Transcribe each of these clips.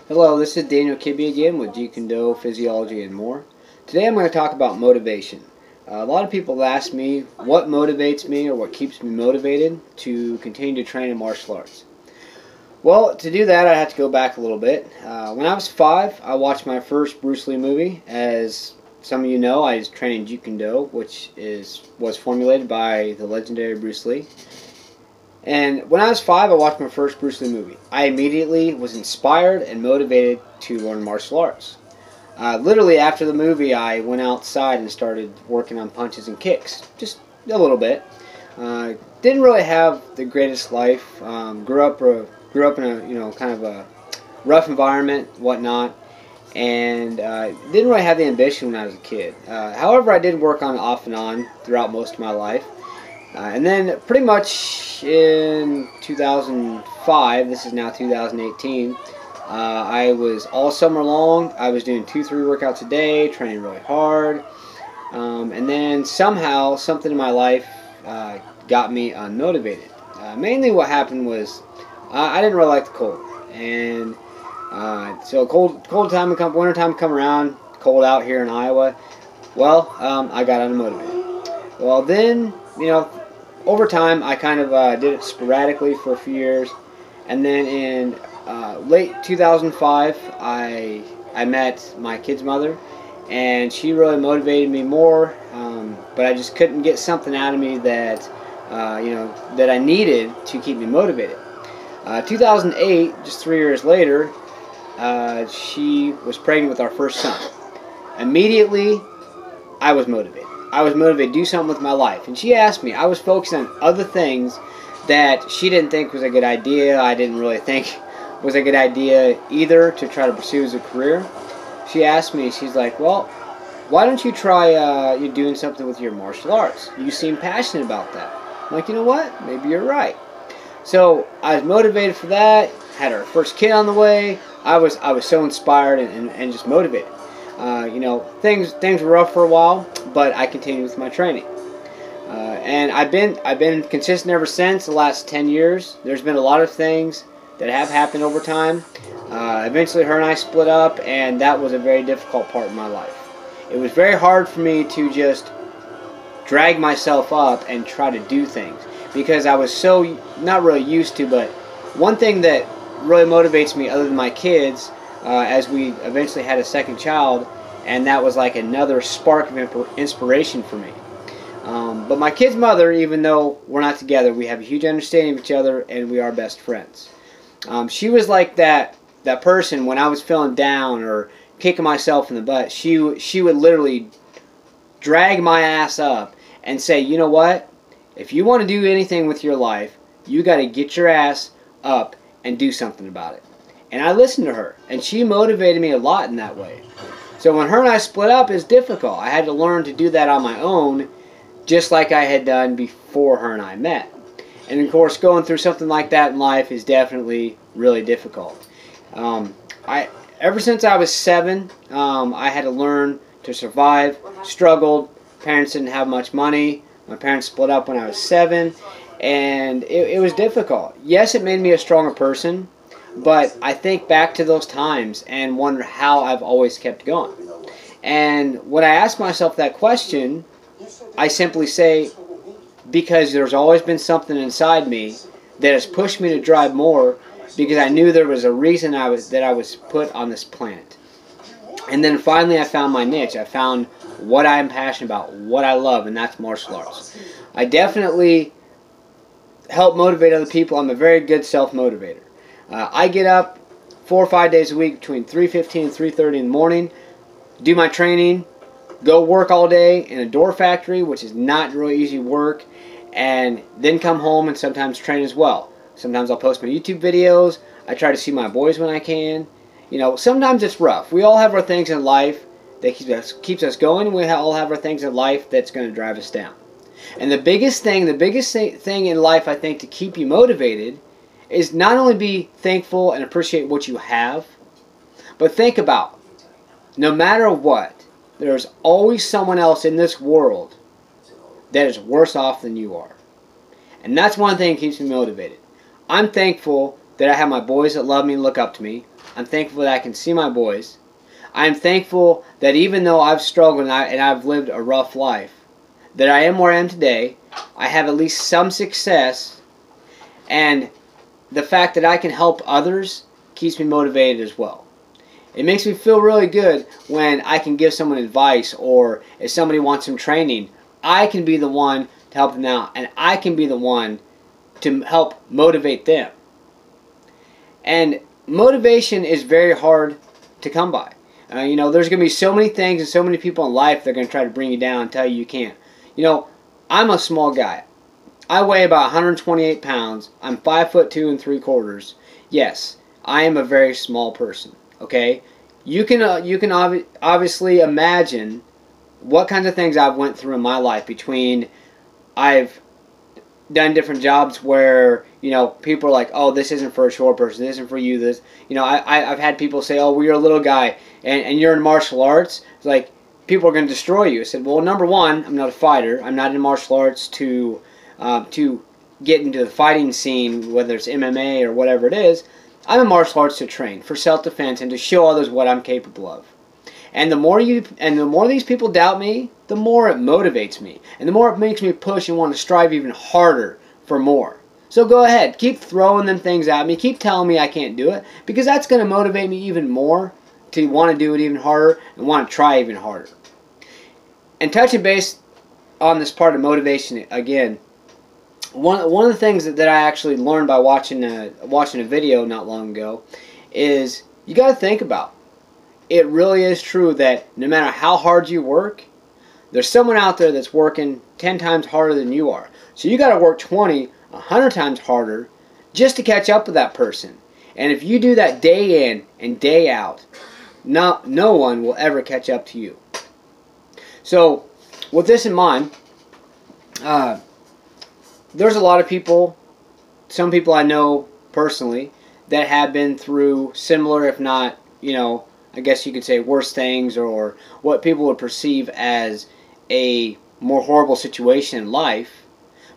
Hello, this is Daniel Kibbe again with Jeet Kune Do, Physiology, and more. Today I'm going to talk about motivation. A lot of people ask me what motivates me or what keeps me motivated to continue to train in martial arts. Well, to do that I have to go back a little bit. When I was 5, I watched my first Bruce Lee movie. As some of you know, I was training Jeet Kune Do, which was formulated by the legendary Bruce Lee. And when I was 5, I watched my first Bruce Lee movie. I immediately was inspired and motivated to learn martial arts. Literally after the movie, I went outside and started working on punches and kicks, just a little bit. Didn't really have the greatest life. Grew up in a kind of a rough environment, whatnot, and didn't really have the ambition when I was a kid. However, I did work on off and on throughout most of my life. And then pretty much in 2005, this is now 2018, I was all summer long, I was doing 2-3 workouts a day, training really hard, and then somehow something in my life got me unmotivated. Mainly what happened was I didn't really like the cold, and so winter time would come around, cold out here in Iowa. Well, I got unmotivated. Well, then, over time, I kind of did it sporadically for a few years, and then in late 2005, I met my kid's mother, and she really motivated me more. But I just couldn't get something out of me that that I needed to keep me motivated. 2008, just 3 years later, she was pregnant with our first son. Immediately, I was motivated. I was motivated to do something with my life. And she asked me, I was focused on other things that she didn't think was a good idea. I didn't really think was a good idea either to try to pursue as a career. She asked me, she's like, well, why don't you try you doing something with your martial arts? You seem passionate about that. I'm like, you know what? Maybe you're right. So I was motivated for that. Had our first kid on the way. I was so inspired and just motivated. Things were rough for a while, but I continued with my training, and I've been consistent ever since. The last 10 years, there's been a lot of things that have happened over time. Eventually, her and I split up, and that was a very difficult part of my life. It was very hard for me to just drag myself up and try to do things because I was so not really used to. But one thing that really motivates me, other than my kids, as we eventually had a second child, and that was like another spark of inspiration for me. But my kid's mother, even though we're not together, we have a huge understanding of each other, and we are best friends. She was like that person when I was feeling down or kicking myself in the butt. She would literally drag my ass up and say, you know what? If you want to do anything with your life, you got to get your ass up and do something about it. And I listened to her, and she motivated me a lot in that way. So when her and I split up, it's difficult. I had to learn to do that on my own, just like I had done before her and I met. And of course, going through something like that in life is definitely really difficult. Ever since I was 7, I had to learn to survive, struggled. Parents didn't have much money. My parents split up when I was 7, and it was difficult. Yes, it made me a stronger person, but I think back to those times and wonder how I've always kept going. And when I ask myself that question, I simply say, because there's always been something inside me that has pushed me to drive more, because I knew there was a reason that I was put on this planet. And then finally I found my niche. I found what I'm passionate about, what I love, and that's martial arts. I definitely help motivate other people. I'm a very good self-motivator. I get up 4 or 5 days a week between 3:15 and 3:30 in the morning, do my training, go work all day in a door factory, which is not really easy work, and then come home and sometimes train as well. Sometimes I'll post my YouTube videos. I try to see my boys when I can. Sometimes it's rough. We all have our things in life that keeps us going, and we all have our things in life that's going to drive us down. And the biggest thing in life, I think, to keep you motivated is not only be thankful and appreciate what you have, but think about, no matter what, there's always someone else in this world that is worse off than you are. And that's one thing that keeps me motivated. I'm thankful that I have my boys that love me and look up to me. I'm thankful that I can see my boys. I'm thankful that even though I've struggled and I've lived a rough life, that I am where I am today. I have at least some success, and the fact that I can help others keeps me motivated as well. It makes me feel really good when I can give someone advice, or if somebody wants some training, I can be the one to help them out, and I can be the one to help motivate them. And motivation is very hard to come by. There's going to be so many things and so many people in life that are going to try to bring you down and tell you can't. I'm a small guy. I weigh about 128 pounds. I'm 5'2" 3/4". Yes, I am a very small person. Okay, you can obviously imagine what kinds of things I've went through in my life. Between I've done different jobs where people are like, oh, this isn't for a short person, this isn't for you. This, I've had people say, oh, well, you're a little guy and you're in martial arts. It's like, people are going to destroy you. I said, well, number one, I'm not a fighter. I'm not in martial arts to get into the fighting scene, whether it's MMA or whatever it is. I'm in martial arts to train for self-defense and to show others what I'm capable of. And the more these people doubt me, the more it motivates me, and the more it makes me push and want to strive even harder for more. So go ahead, keep throwing them things at me, keep telling me I can't do it, because that's going to motivate me even more to want to do it even harder and want to try even harder. And touching base on this part of motivation again, one of the things that I actually learned by watching a video not long ago is you got to think about, it really is true that no matter how hard you work, there's someone out there that's working 10 times harder than you are. So you got to work 20, 100 times harder just to catch up with that person. And if you do that day in and day out, no one will ever catch up to you. So with this in mind, there's a lot of people, some people I know personally, that have been through similar, if not, I guess you could say worse things, or what people would perceive as a more horrible situation in life.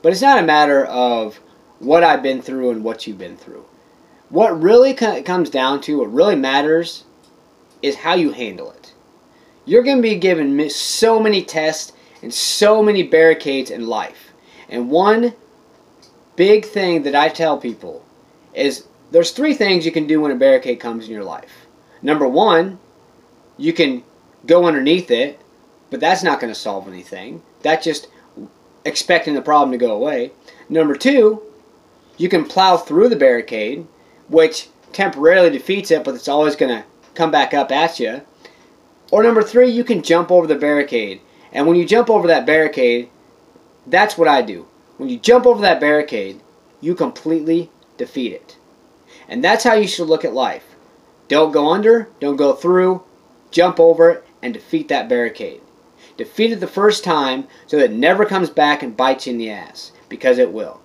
But it's not a matter of what I've been through and what you've been through. What really comes down to, what really matters, is how you handle it. You're going to be given so many tests and so many barricades in life. And one big thing that I tell people is there's 3 things you can do when a barricade comes in your life. Number one, you can go underneath it, but that's not going to solve anything. That's just expecting the problem to go away. Number two, you can plow through the barricade, which temporarily defeats it, but it's always going to come back up at you. Or number 3, you can jump over the barricade. And when you jump over that barricade, that's what I do. When you jump over that barricade, you completely defeat it. And that's how you should look at life. Don't go under, don't go through, jump over it, and defeat that barricade. Defeat it the first time so that it never comes back and bites you in the ass, because it will.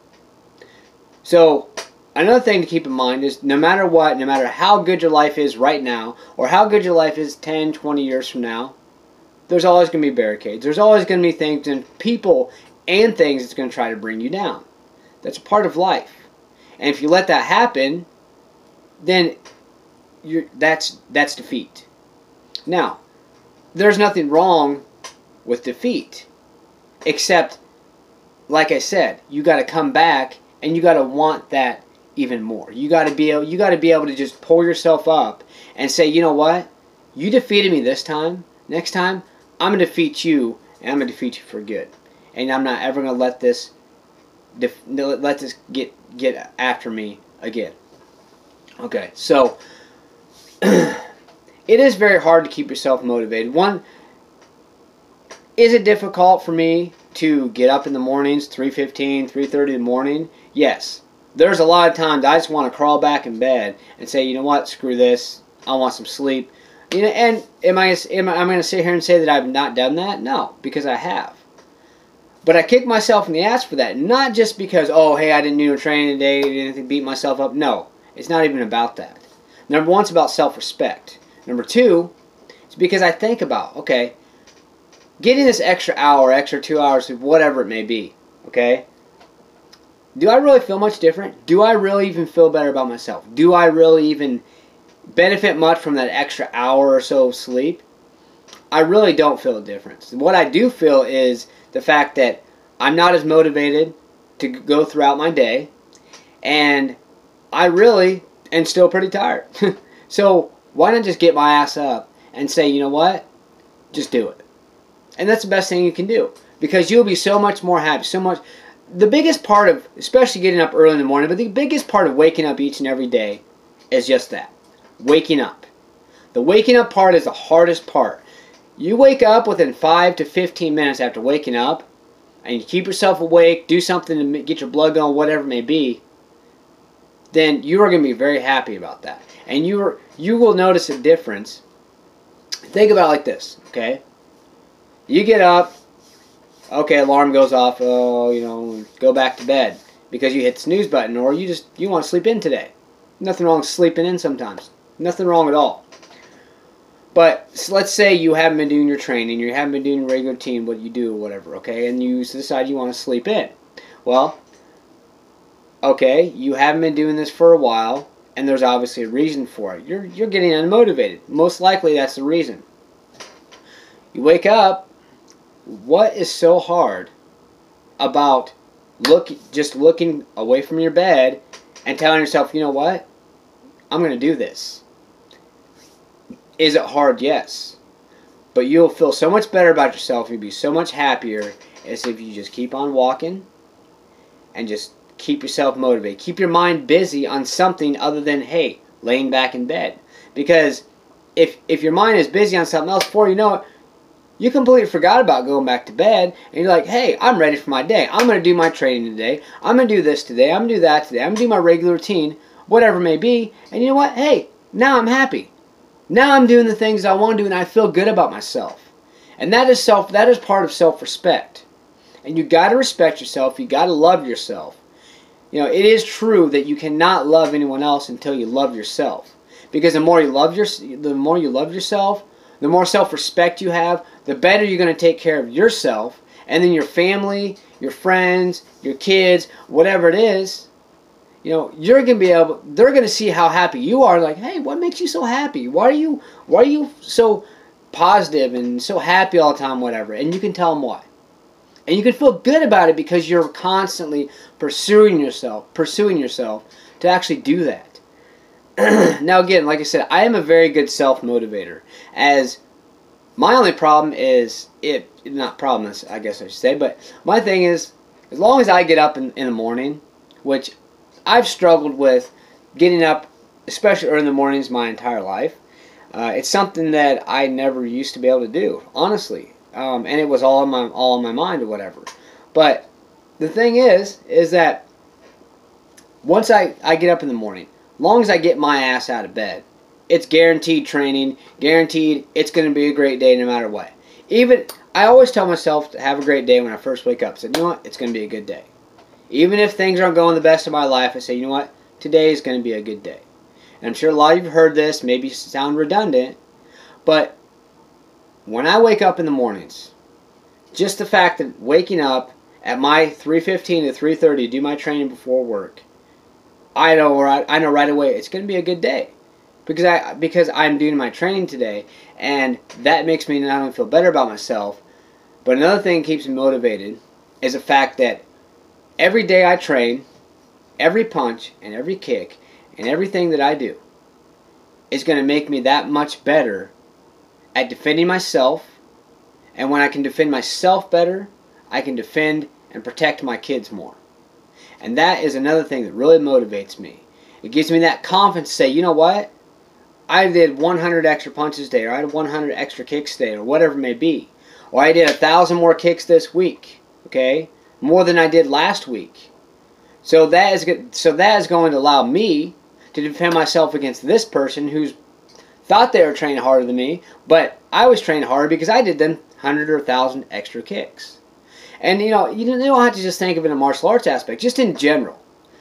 So, another thing to keep in mind is no matter what, no matter how good your life is right now, or how good your life is 10, 20 years from now, there's always going to be barricades. There's always going to be things and people and things that's going to try to bring you down. That's a part of life. And if you let that happen, then that's defeat. Now, there's nothing wrong with defeat, except, like I said, you got to come back and you got to want that even more. You got to be able to just pull yourself up and say, you know what? You defeated me this time. Next time, I'm going to defeat you, and I'm going to defeat you for good. And I'm not ever going to let this get after me again. Okay, so it is very hard to keep yourself motivated. Is it difficult for me to get up in the mornings, 3:15, 3:30 in the morning? Yes. There's a lot of times I just want to crawl back in bed and say, you know what, screw this, I want some sleep. And am I going to sit here and say that I've not done that? No, because I have. But I kick myself in the ass for that. Not just because, oh, hey, I didn't do no training today, didn't beat myself up. No, it's not even about that. Number one, it's about self-respect. Number two, it's because I think about, okay, getting this extra hour, extra 2 hours, whatever it may be, okay? do I really feel much different? Do I really even feel better about myself? Do I really even benefit much from that extra hour or so of sleep? I really don't feel a difference. What I do feel is the fact that I'm not as motivated to go throughout my day, and I really am still pretty tired. So why not just get my ass up and say, you know what? Just do it. And that's the best thing you can do, because you'll be so much more happy, so much. The biggest part of, especially getting up early in the morning, but the biggest part of waking up each and every day is just that, waking up. The waking up part is the hardest part. You wake up within 5 to 15 minutes after waking up, and you keep yourself awake, do something to get your blood going, whatever it may be, then you are going to be very happy about that. And you will notice a difference. Think about it like this, okay? You get up, okay, alarm goes off, oh, you know, go back to bed because you hit the snooze button, or you want to sleep in today. Nothing wrong with sleeping in sometimes. Nothing wrong at all. But let's say you haven't been doing your training, you haven't been doing your regular routine, what you do or whatever, okay, and you decide you want to sleep in. Well, okay, you haven't been doing this for a while, and there's obviously a reason for it. You're getting unmotivated. Most likely that's the reason. You wake up, what is so hard about just looking away from your bed and telling yourself, you know what, I'm going to do this? Is it hard? Yes. But you'll feel so much better about yourself. You'll be so much happier as if you just keep on walking and just keep yourself motivated. Keep your mind busy on something other than, hey, laying back in bed. Because if your mind is busy on something else, before you know it, you completely forgot about going back to bed, and you're like, hey, I'm ready for my day. I'm going to do my training today. I'm going to do this today. I'm going to do that today. I'm going to do my regular routine, whatever it may be. And you know what? Hey, now I'm happy. Now I'm doing the things I want to do, and I feel good about myself. And that is part of self-respect. And you got to respect yourself. You got to love yourself. You know, it is true that you cannot love anyone else until you love yourself. Because the more you love yourself, the more self-respect you have, the better you're going to take care of yourself, and then your family, your friends, your kids, whatever it is. You know, they're going to see how happy you are. Like, hey, what makes you so happy? Why are you so positive and so happy all the time, whatever? And you can tell them why. And you can feel good about it because you're constantly pursuing yourself to actually do that. Now, again, like I said, I am a very good self-motivator. As my only problem is, not problem, I guess I should say, but my thing is, as long as I get up in the morning, which I've struggled with getting up, especially early in the mornings, my entire life. It's something that I never used to be able to do, honestly, and it was all in my mind or whatever. But the thing is that once I get up in the morning, as long as I get my ass out of bed, it's guaranteed training, guaranteed it's going to be a great day no matter what. Even I always tell myself to have a great day when I first wake up. I said, you know what, it's going to be a good day. Even if things aren't going the best of my life, I say, you know what, today is going to be a good day. And I'm sure a lot of you have heard this, maybe sound redundant, but when I wake up in the mornings, just the fact that waking up at my 3:15 to 3:30 to do my training before work, I know right away it's going to be a good day. Because I'm doing my training today, and that makes me not only feel better about myself, but another thing that keeps me motivated is the fact that every day I train, every punch and every kick and everything that I do is going to make me that much better at defending myself. And when I can defend myself better, I can defend and protect my kids more. And that is another thing that really motivates me. It gives me that confidence to say, you know what? I did 100 extra punches today, or I had 100 extra kicks today, or whatever it may be. Or I did 1,000 more kicks this week, okay? More than I did last week. So that is going to allow me to defend myself against this person who's thought they were training harder than me, but I was training harder because I did them 100 or 1,000 extra kicks. And you know, you don't have to just think of it in a martial arts aspect, just in general.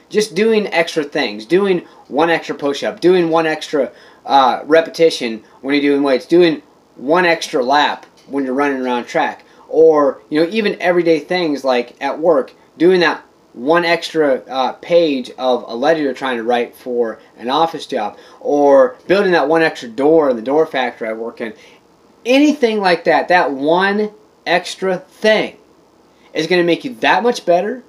Just doing extra things, doing one extra push-up, doing one extra repetition when you're doing weights, doing one extra lap when you're running around track, or you know, even everyday things like at work, doing that one extra page of a letter you're trying to write for an office job, or building that one extra door in the door factory I work in. Anything like that, that one extra thing is going to make you that much better,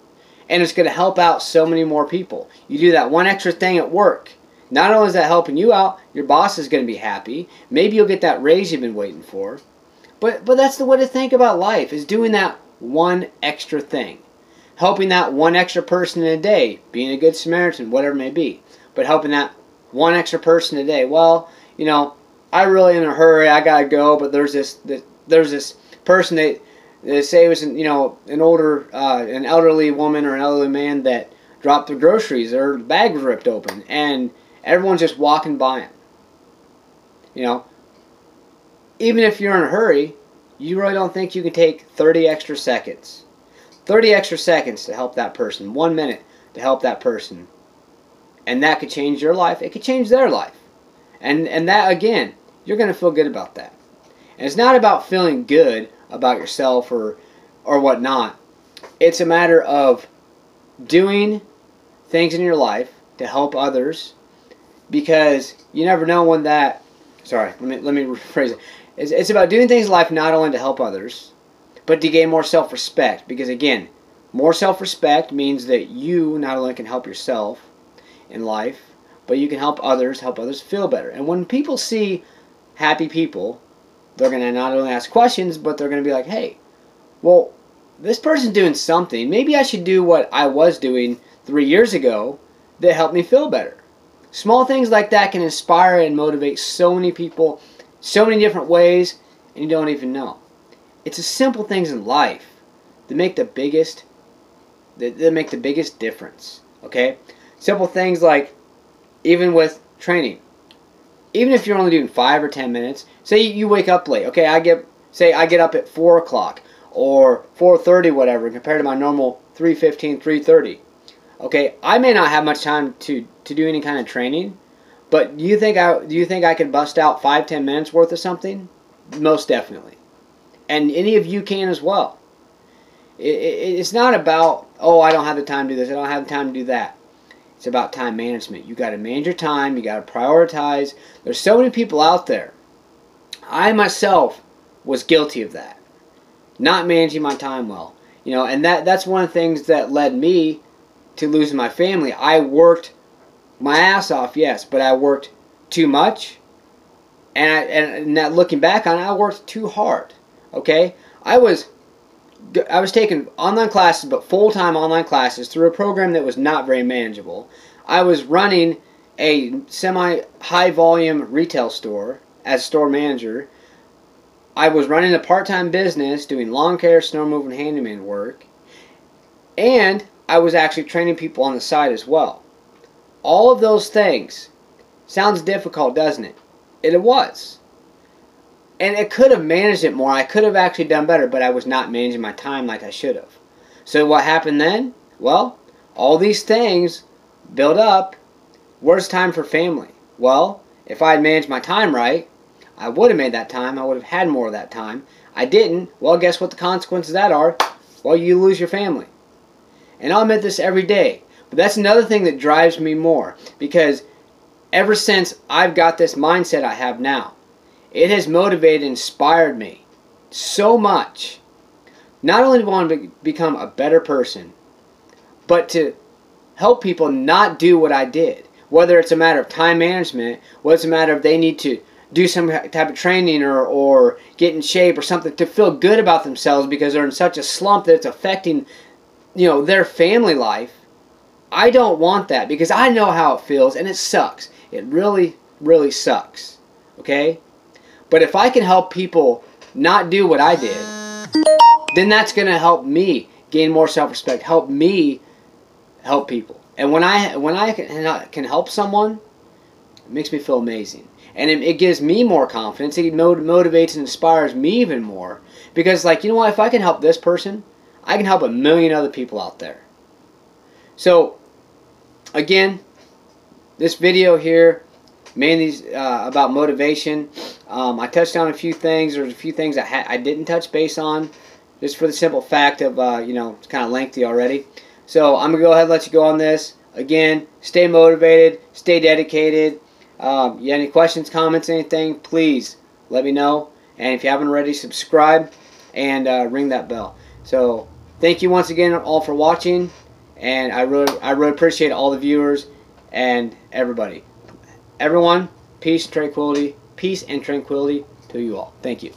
and it's going to help out so many more people. You do that one extra thing at work. Not only is that helping you out, your boss is going to be happy. Maybe you'll get that raise you've been waiting for. But that's the way to think about life, is doing that one extra thing. Helping that one extra person in a day, being a good Samaritan, whatever it may be. But helping that one extra person a day. Well, you know, I'm really in a hurry, I gotta go, but there's this person that they say was an elderly woman or an elderly man that dropped their groceries. Their bag was ripped open, and everyone's just walking by him. You know, even if you're in a hurry, you really don't think you can take 30 extra seconds. 30 extra seconds to help that person. 1 minute to help that person. And that could change your life. It could change their life. And that, again, you're going to feel good about that. And it's not about feeling good about yourself or whatnot. It's a matter of doing things in your life to help others, because you never know when that... Sorry, let me rephrase it. It's about doing things in life not only to help others, but to gain more self-respect. Because again, more self-respect means that you not only can help yourself in life, but you can help others feel better. And when people see happy people, they're going to not only ask questions, but they're going to be like, hey, well, this person's doing something. Maybe I should do what I was doing 3 years ago that helped me feel better. Small things like that can inspire and motivate so many people, so many different ways, and you don't even know. It's the simple things in life that make the biggest difference. Okay? Simple things like, even with training. Even if you're only doing 5 or 10 minutes, say you wake up late. Okay, I get up at 4 o'clock or 4:30, whatever, compared to my normal 3:15, 3:30. Okay, I may not have much time to do any kind of training, but do you think I could bust out 5-10 minutes worth of something? Most definitely. And any of you can as well. It's not about, oh, I don't have the time to do this, I don't have the time to do that. It's about time management. You got to manage your time. You got to prioritize. There's so many people out there. I myself was guilty of that, not managing my time well. You know, and that's one of the things that led me to losing my family. I worked my ass off, yes, but I worked too much, and that, looking back on it, I worked too hard. Okay, I was taking online classes, but full-time online classes through a program that was not very manageable. I was running a semi-high volume retail store as store manager. I was running a part-time business doing lawn care, snow removal, and handyman work. And I was actually training people on the side as well. All of those things sounds difficult, doesn't it? It was. And I could have managed it more. I could have actually done better, but I was not managing my time like I should have. So what happened then? Well, all these things build up. Where's time for family? Well, if I had managed my time right, I would have made that time. I would have had more of that time. I didn't. Well, guess what the consequences of that are? Well, you lose your family. And I'll admit this every day. But that's another thing that drives me more. Because ever since I've got this mindset I have now, it has motivated and inspired me so much. Not only to want to become a better person, but to help people not do what I did. Whether it's a matter of time management, whether it's a matter of they need to do some type of training or get in shape or something to feel good about themselves because they're in such a slump that it's affecting, you know, their family life. I don't want that, because I know how it feels, and it sucks. It really, really sucks. Okay? But if I can help people not do what I did, then that's going to help me gain more self-respect, help me help people. And when I can help someone, it makes me feel amazing. And it gives me more confidence. It motivates and inspires me even more. Because, like, you know what? If I can help this person, I can help a million other people out there. So, again, this video here, mainly about motivation. I touched on a few things. There's a few things I didn't touch base on, just for the simple fact of, you know, it's kind of lengthy already. So I'm going to go ahead and let you go on this. Again, stay motivated, stay dedicated. You have any questions, comments, anything, please let me know. And if you haven't already, subscribe and ring that bell. So thank you once again all for watching. And I really appreciate all the viewers and everybody. Everyone, peace and tranquility to you all. Thank you.